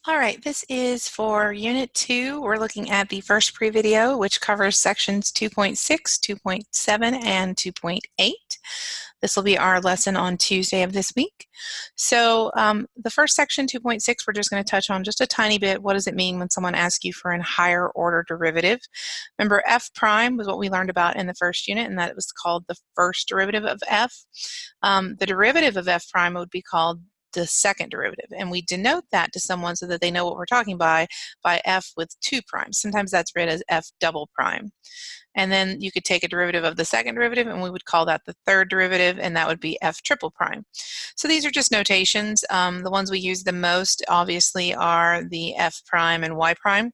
All right, this is for Unit 2. We're looking at the first pre-video, which covers sections 2.6, 2.7, and 2.8. This will be our lesson on Tuesday of this week. So the first section, 2.6, we're just going to touch on just a tiny bit. What does it mean when someone asks you for a higher order derivative? Remember, f prime was what we learned about in the first unit, and that it was called the first derivative of f. The derivative of f prime would be called the second derivative, and we denote that to someone so that they know what we're talking by f with 2 primes. Sometimes that's read as f double prime. And then you could take a derivative of the second derivative, and we would call that the third derivative, and that would be f triple prime. So these are just notations. The ones we use the most, obviously, are the f prime and y prime.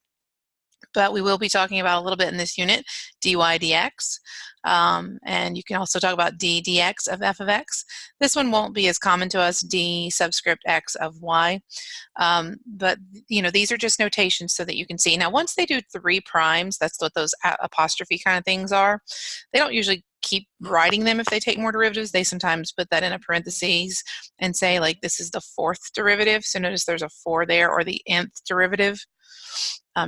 But we will be talking about a little bit in this unit, dy dx. And you can also talk about d dx of f of x. This one won't be as common to us, d subscript x of y. But these are just notations so that you can see. Now, once they do 3 primes, that's what those apostrophe kind of things are. They don't usually keep writing them if they take more derivatives. They sometimes put that in a parentheses and say, like, this is the 4th derivative. So notice there's a 4 there, or the nth derivative.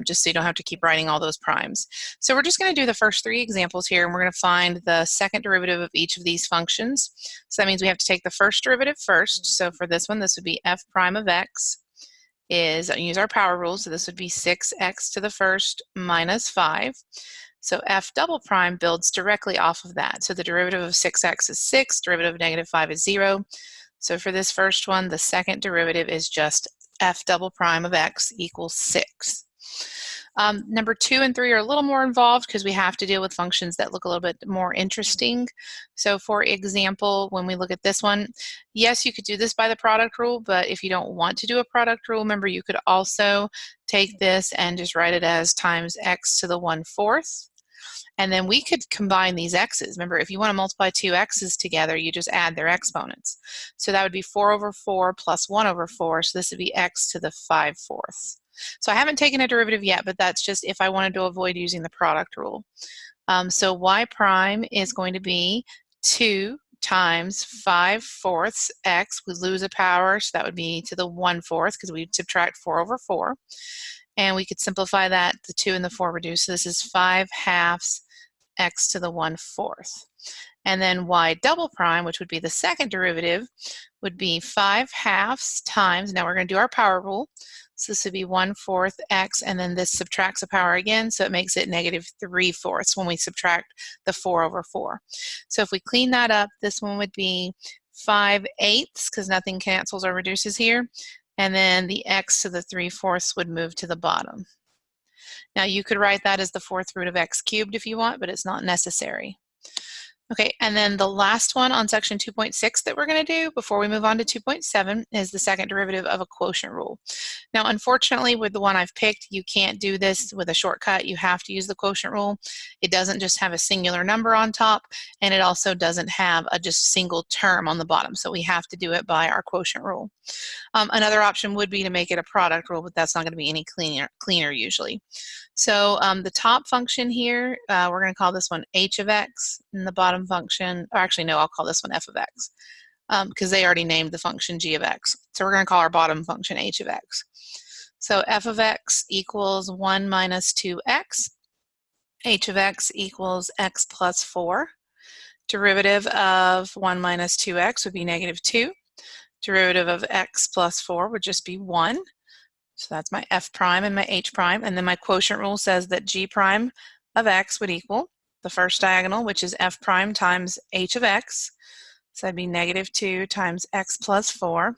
Just so you don't have to keep writing all those primes. So we're just going to do the first 3 examples here, and we're going to find the second derivative of each of these functions. So that means we have to take the first derivative first. So for this one, this would be f prime of x is, use our power rule, so this would be 6x to the first minus 5. So f double prime builds directly off of that. So the derivative of 6x is 6, derivative of negative 5 is 0. So for this first one, the second derivative is just f double prime of x equals 6. Number 2 and 3 are a little more involved because we have to deal with functions that look a little bit more interesting. So for example, when we look at this one, yes, you could do this by the product rule, but if you don't want to do a product rule, remember you could also take this and just write it as times x to the 1/4. And then we could combine these x's. Remember, if you want to multiply 2 x's together, you just add their exponents. So that would be 4/4 plus 1/4, so this would be x to the 5/4. So I haven't taken a derivative yet, but that's just if I wanted to avoid using the product rule. So y prime is going to be 2 times 5/4 x. We lose a power, so that would be to the 1/4 because we subtract 4/4. And we could simplify that, the 2 and the 4 reduce. So this is 5/2 x to the 1/4. And then y double prime, which would be the second derivative, would be 5/2 times, now we're going to do our power rule. So this would be 1/4 x, and then this subtracts a power again, so it makes it negative 3/4 when we subtract the 4/4. So if we clean that up, this one would be 5/8, because nothing cancels or reduces here. And then the x to the 3/4 would move to the bottom. Now you could write that as the 4th root of x cubed if you want, but it's not necessary. Okay, and then the last one on section 2.6 that we're going to do before we move on to 2.7 is the second derivative of a quotient rule. Now, unfortunately, with the one I've picked, you can't do this with a shortcut. You have to use the quotient rule. It doesn't just have a singular number on top, and it also doesn't have a just single term on the bottom, so we have to do it by our quotient rule. Another option would be to make it a product rule, but that's not going to be any cleaner usually. So the top function here, we're going to call this one h of x, and the bottom function, or actually no, I'll call this one f of x, because they already named the function g of x. So we're going to call our bottom function h of x. So f of x equals 1 minus 2x. H of x equals x plus 4. Derivative of 1 minus 2x would be negative 2. Derivative of x plus 4 would just be 1. So that's my f prime and my h prime. And then my quotient rule says that g prime of x would equal the first diagonal, which is f prime times h of x. So that'd be negative 2 times x plus 4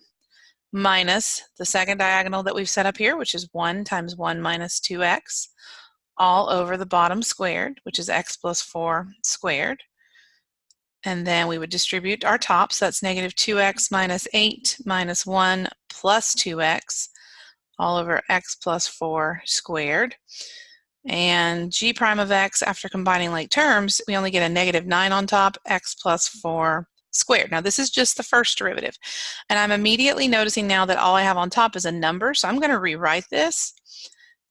minus the second diagonal that we've set up here, which is 1 times 1 minus 2x, all over the bottom squared, which is x plus 4 squared. And then we would distribute our top, so that's negative 2x minus 8 minus 1 plus 2x, all over x plus 4 squared. And g prime of x, after combining like terms, we only get a negative 9 on top, x plus 4 squared. Now this is just the first derivative. And I'm immediately noticing now that all I have on top is a number, so I'm going to rewrite this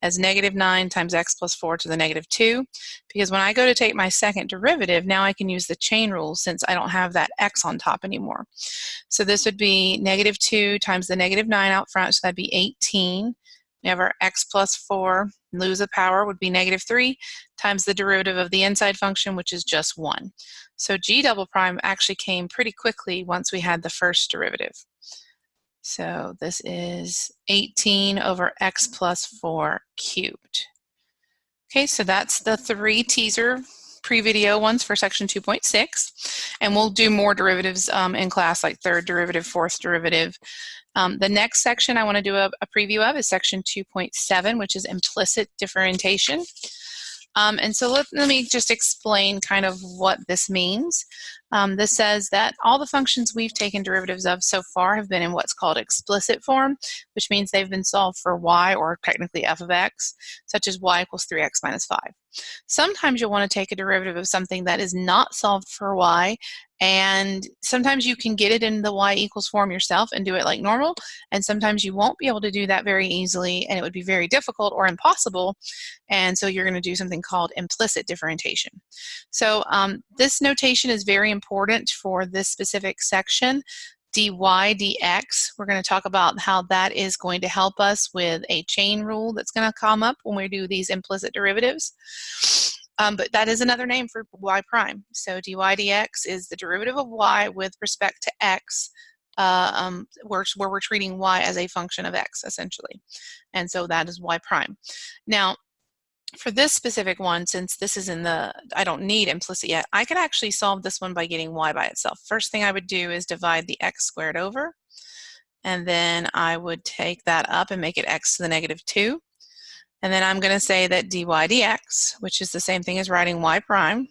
as negative 9 times x plus 4 to the negative 2, because when I go to take my second derivative, now I can use the chain rule since I don't have that x on top anymore. So this would be negative 2 times the negative 9 out front, so that'd be 18 We have our x plus 4, lose a power would be negative 3, times the derivative of the inside function, which is just 1. So g double prime actually came pretty quickly once we had the first derivative. So this is 18 over x plus 4 cubed. Okay, so that's the 3 teaser pre-video ones for section 2.6. And we'll do more derivatives in class, like third derivative, fourth derivative. The next section I want to do a preview of is section 2.7, which is implicit differentiation. And so let me just explain kind of what this means. This says that all the functions we've taken derivatives of so far have been in what's called explicit form, which means they've been solved for y, or technically f of x, such as y equals 3x minus 5. Sometimes you'll want to take a derivative of something that is not solved for y, and sometimes you can get it in the y equals form yourself and do it like normal, and sometimes you won't be able to do that very easily, and it would be very difficult or impossible, and so you're going to do something called implicit differentiation. So this notation is very important for this specific section. dy dx, we're going to talk about how that is going to help us with a chain rule that's going to come up when we do these implicit derivatives. But that is another name for y prime. So dy dx is the derivative of y with respect to x, where we're treating y as a function of x, essentially. And so that is y prime. Now, for this specific one, since this is in the, I don't need implicit yet, I could actually solve this one by getting y by itself. First thing I would do is divide the x squared over, and then I would take that up and make it x to the negative 2. And then I'm going to say that dy dx, which is the same thing as writing y prime,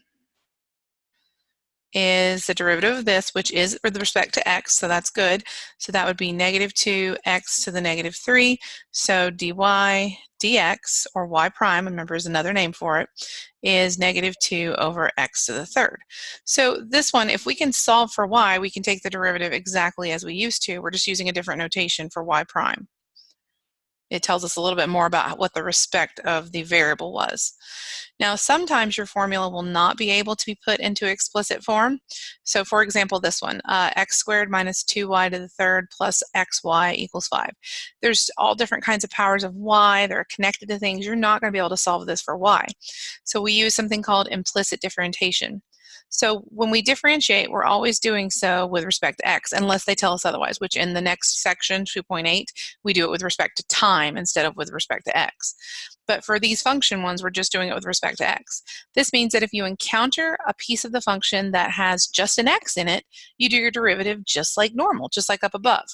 is the derivative of this, which is with respect to x, so that's good. So that would be negative 2x to the negative 3. So dy dx, or y prime, remember is another name for it, is negative 2 over x to the third. So this one, if we can solve for y, we can take the derivative exactly as we used to. We're just using a different notation for y prime. It tells us a little bit more about what the respect of the variable was. Now, sometimes your formula will not be able to be put into explicit form. So for example, this one, x squared minus 2y to the third plus xy equals 5. There's all different kinds of powers of y that are connected to things. You're not going to be able to solve this for y. So we use something called implicit differentiation. So when we differentiate, we're always doing so with respect to x, unless they tell us otherwise, which in the next section, 2.8, we do it with respect to time instead of with respect to x. But for these function ones, we're just doing it with respect to x. This means that if you encounter a piece of the function that has just an x in it, you do your derivative just like normal, just like up above.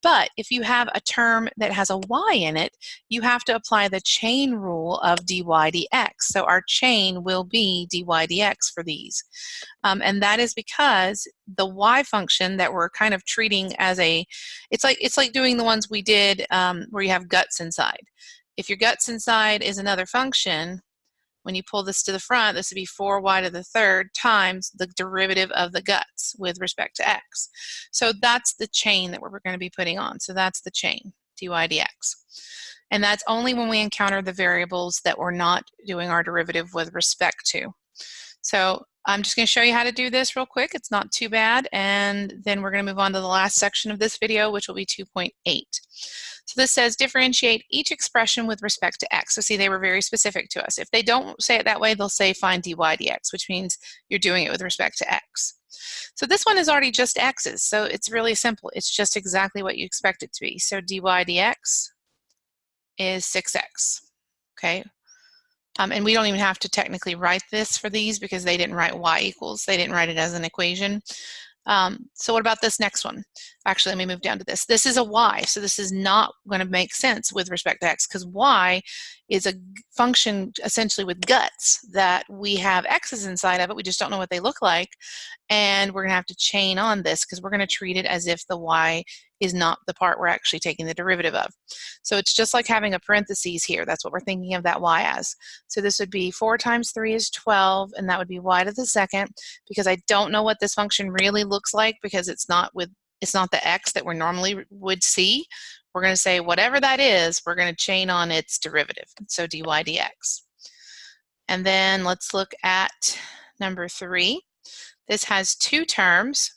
But if you have a term that has a y in it, you have to apply the chain rule of dy dx. So our chain will be dy dx for these. And that is because the y function that we're kind of treating as a, it's like doing the ones we did where you have guts inside. If your guts inside is another function, when you pull this to the front, this would be 4y to the third times the derivative of the guts with respect to x. So that's the chain that we're going to be putting on. So that's the chain, dy dx. And that's only when we encounter the variables that we're not doing our derivative with respect to. So I'm just going to show you how to do this real quick. It's not too bad. And then we're going to move on to the last section of this video, which will be 2.8. So this says differentiate each expression with respect to x. So see, they were very specific to us. If they don't say it that way, they'll say find dy dx, which means you're doing it with respect to x. So this one is already just x's, so it's really simple. It's just exactly what you expect it to be. So dy dx is 6x, okay? And we don't even have to technically write this for these because they didn't write y equals. They didn't write it as an equation. So what about this next one? Actually, let me move down to this. This is a y, so this is not going to make sense with respect to x because y is a function essentially with guts that we have x's inside of it. We just don't know what they look like. And we're going to have to chain on this because we're going to treat it as if the y is not the part we're actually taking the derivative of. So it's just like having a parentheses here. That's what we're thinking of that y as. So this would be 4 times 3 is 12, and that would be y to the second, because I don't know what this function really looks like because it's not the x that we normally would see. We're going to say whatever that is, we're going to chain on its derivative. So dy dx. And then let's look at number 3. This has two terms.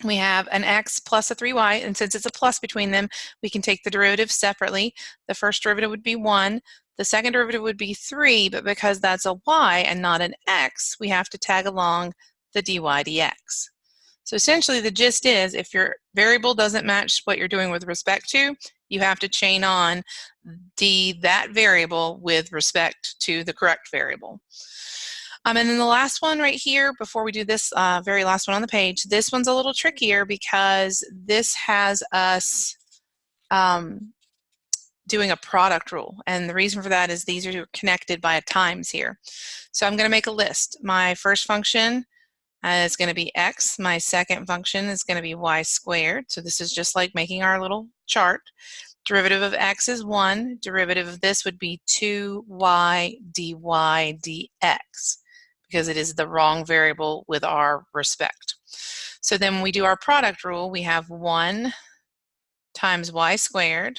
We have an x plus a 3y, and since it's a plus between them, we can take the derivatives separately. The first derivative would be 1. The second derivative would be 3, but because that's a y and not an x, we have to tag along the dy dx. So essentially the gist is, if your variable doesn't match what you're doing with respect to, you have to chain on that variable with respect to the correct variable. And then the last one right here, before we do this very last one on the page, this one's a little trickier because this has us doing a product rule. And the reason for that is these are connected by a times here. So I'm going to make a list. My first function is going to be x. My second function is going to be y squared. So this is just like making our little chart. Derivative of x is 1. Derivative of this would be 2y dy dx, because it is the wrong variable with our respect. So then when we do our product rule, we have 1 times y squared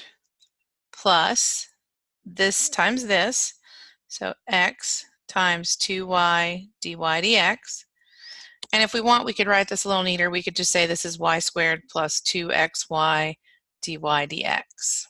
plus this times this, so x times 2y dy dx. And if we want, we could write this a little neater. We could just say this is y squared plus 2xy dy dx.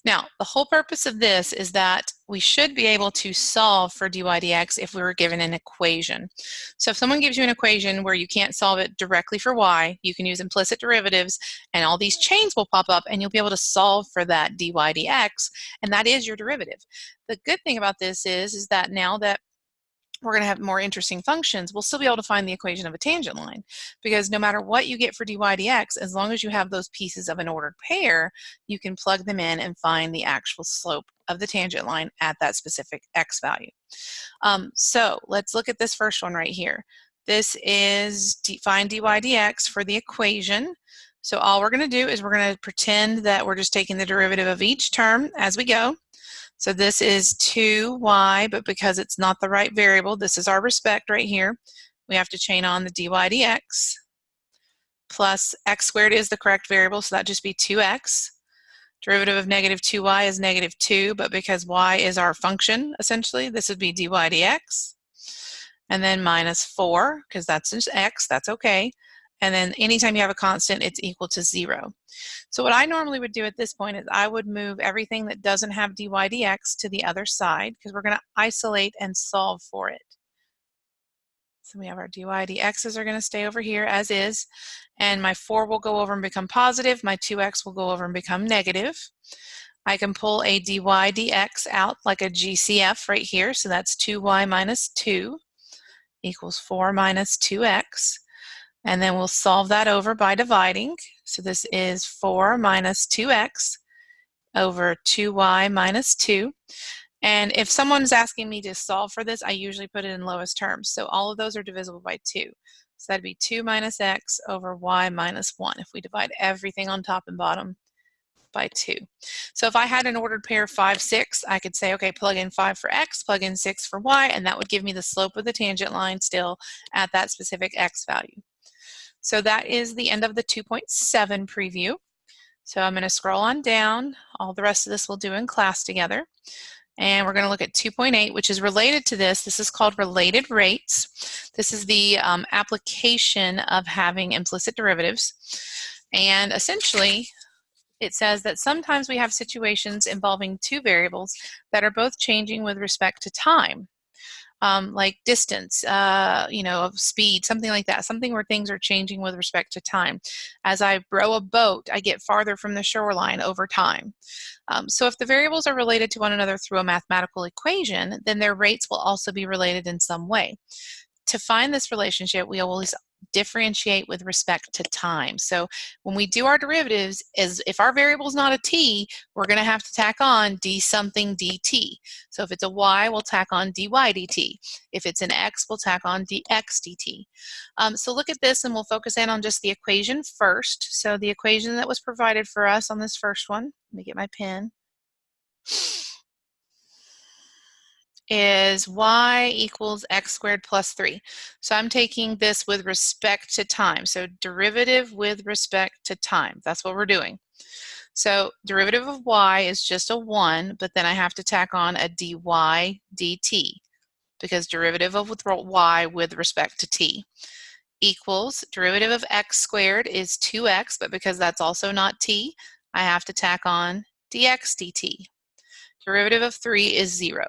Now, the whole purpose of this is that we should be able to solve for dy dx if we were given an equation. So if someone gives you an equation where you can't solve it directly for y, you can use implicit derivatives, and all these chains will pop up, and you'll be able to solve for that dy dx, and that is your derivative. The good thing about this is that now that we're going to have more interesting functions, we'll still be able to find the equation of a tangent line, because no matter what you get for dy dx, as long as you have those pieces of an ordered pair, you can plug them in and find the actual slope of the tangent line at that specific x value. So let's look at this first one right here. This is find dy dx for the equation. So all we're going to do is we're going to pretend that we're just taking the derivative of each term as we go. So this is 2y, but because it's not the right variable, this is our respect right here. We have to chain on the dy dx plus x squared is the correct variable, so that'd just be 2x. Derivative of negative 2y is negative 2, but because y is our function, essentially, this would be dy dx. And then minus 4, because that's just x, that's okay. And then anytime you have a constant, it's equal to 0. So what I normally would do at this point is I would move everything that doesn't have dy dx to the other side, because we're going to isolate and solve for it. So we have our dy dx's are going to stay over here as is, and my 4 will go over and become positive, my 2x will go over and become negative. I can pull a dy dx out like a GCF right here, so that's 2y minus 2 equals 4 minus 2x. And then we'll solve that over by dividing. So this is 4 minus 2x over 2y minus 2. And if someone's asking me to solve for this, I usually put it in lowest terms. So all of those are divisible by 2. So that'd be 2 minus x over y minus 1 if we divide everything on top and bottom by 2. So if I had an ordered pair 5, 6, I could say, okay, plug in 5 for x, plug in 6 for y, and that would give me the slope of the tangent line still at that specific x value. So that is the end of the 2.7 preview. So I'm going to scroll on down. All the rest of this we'll do in class together. And we're going to look at 2.8, which is related to this. This is called related rates. This is the application of having implicit derivatives. And essentially, it says that sometimes we have situations involving two variables that are both changing with respect to time. Like distance, of speed, something like that, something where things are changing with respect to time. As I row a boat, I get farther from the shoreline over time. So if the variables are related to one another through a mathematical equation, then their rates will also be related in some way. To find this relationship, we always differentiate with respect to time. So when we do our derivatives, if our variable is not a t, we're going to have to tack on d something dt. So if it's a y, we'll tack on dy dt. If it's an x, we'll tack on dx dt. So look at this, and we'll focus in on just the equation first. So the equation that was provided for us on this first one, let me get my pen, is y equals x squared plus 3. So I'm taking this with respect to time. So derivative with respect to time. That's what we're doing. So derivative of y is just a 1, but then I have to tack on a dy dt, because derivative of y with respect to t. equals derivative of x squared is 2x, but because that's also not t, I have to tack on dx dt. Derivative of 3 is 0.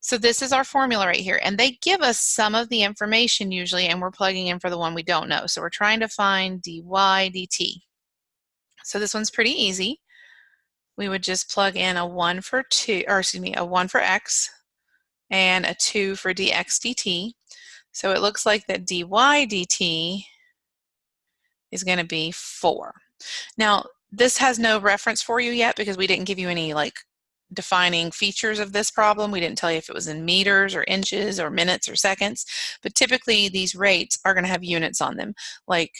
So this is our formula right here, and they give us some of the information usually, and we're plugging in for the one we don't know. So we're trying to find dy dt. So this one's pretty easy. We would just plug in a 1 for 2, or excuse me, a 1 for x and a 2 for dx dt. So it looks like that dy dt is going to be 4. Now, this has no reference for you yet because we didn't give you any like defining features of this problem. We didn't tell you if it was in meters or inches or minutes or seconds, but typically these rates are going to have units on them, like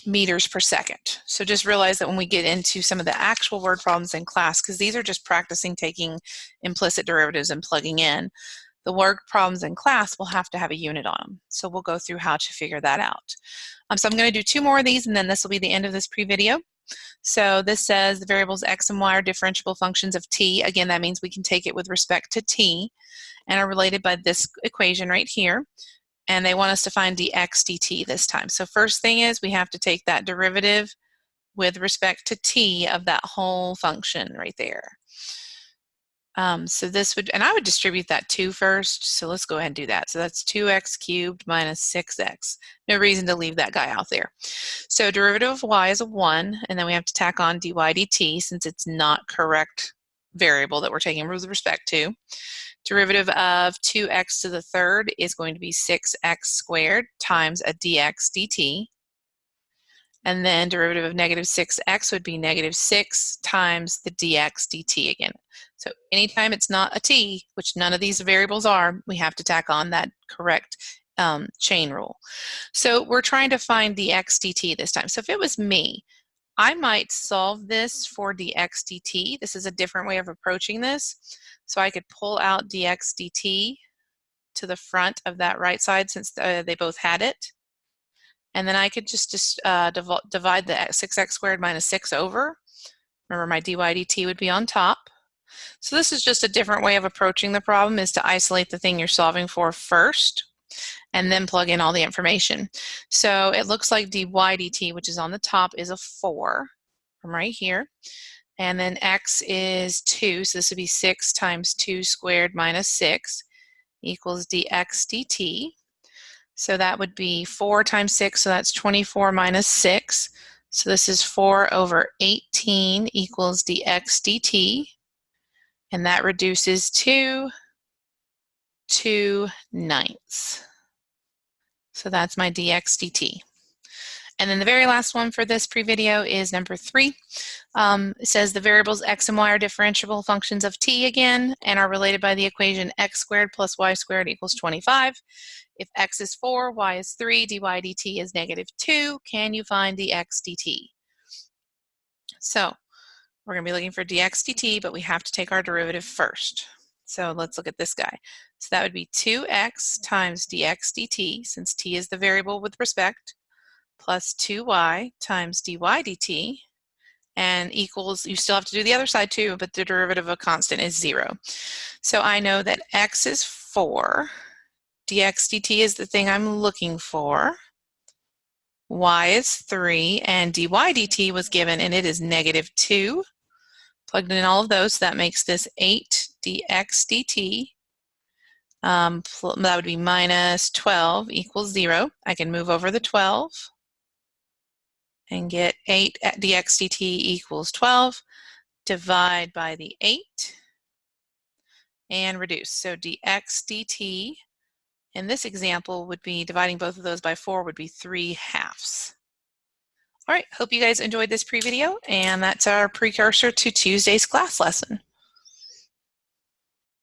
meters per second. So just realize that when we get into some of the actual word problems in class, because these are just practicing taking implicit derivatives and plugging in, the word problems in class will have to have a unit on them. So we'll go through how to figure that out. So I'm going to do 2 more of these, and then this will be the end of this pre-video. So this says the variables x and y are differentiable functions of t. Again, that means we can take it with respect to t and are related by this equation right here. And they want us to find dx dt this time. So first thing is we have to take that derivative with respect to t of that whole function right there. So this would, and I would distribute that 2 first, so let's go ahead and do that. So that's 2x cubed minus 6x. No reason to leave that guy out there. So derivative of y is a 1, and then we have to tack on dy dt since it's not correct variable that we're taking with respect to. Derivative of 2x to the third is going to be 6x squared times a dx dt. And then derivative of negative 6x would be negative 6 times the dx dt again. So anytime it's not a t, which none of these variables are, we have to tack on that correct chain rule. So we're trying to find dx dt this time. So if it was me, I might solve this for dx dt. This is a different way of approaching this. So I could pull out dx dt to the front of that right side since they both had it. And then I could just divide the 6x squared minus 6 over. Remember, my dy dt would be on top. So this is just a different way of approaching the problem, is to isolate the thing you're solving for first and then plug in all the information. So it looks like dy dt, which is on the top, is a 4 from right here. And then x is 2, so this would be 6 times 2 squared minus 6 equals dx dt. So that would be 4 times 6, so that's 24 minus 6. So this is 4 over 18 equals dx dt. And that reduces to 2/9. So that's my dx dt. And then the very last one for this pre-video is number 3. It says the variables x and y are differentiable functions of t again and are related by the equation x squared plus y squared equals 25. If x is 4, y is 3, dy dt is negative 2. Can you find dx dt? So we're going to be looking for dx dt, but we have to take our derivative first. So let's look at this guy. So that would be 2x times dx dt, since t is the variable with respect, plus 2y times dy dt, and equals, you still have to do the other side too, but the derivative of a constant is 0. So I know that x is 4, dx dt is the thing I'm looking for, y is 3, and dy dt was given, and it is negative 2. Plugged in all of those, so that makes this 8 dx dt. That would be minus 12 equals 0. I can move over the 12 and get 8 dx dt equals 12. Divide by the 8 and reduce. So dx dt in this example would be, dividing both of those by 4 would be 3/2. All right, hope you guys enjoyed this pre-video, and that's our precursor to Tuesday's class lesson.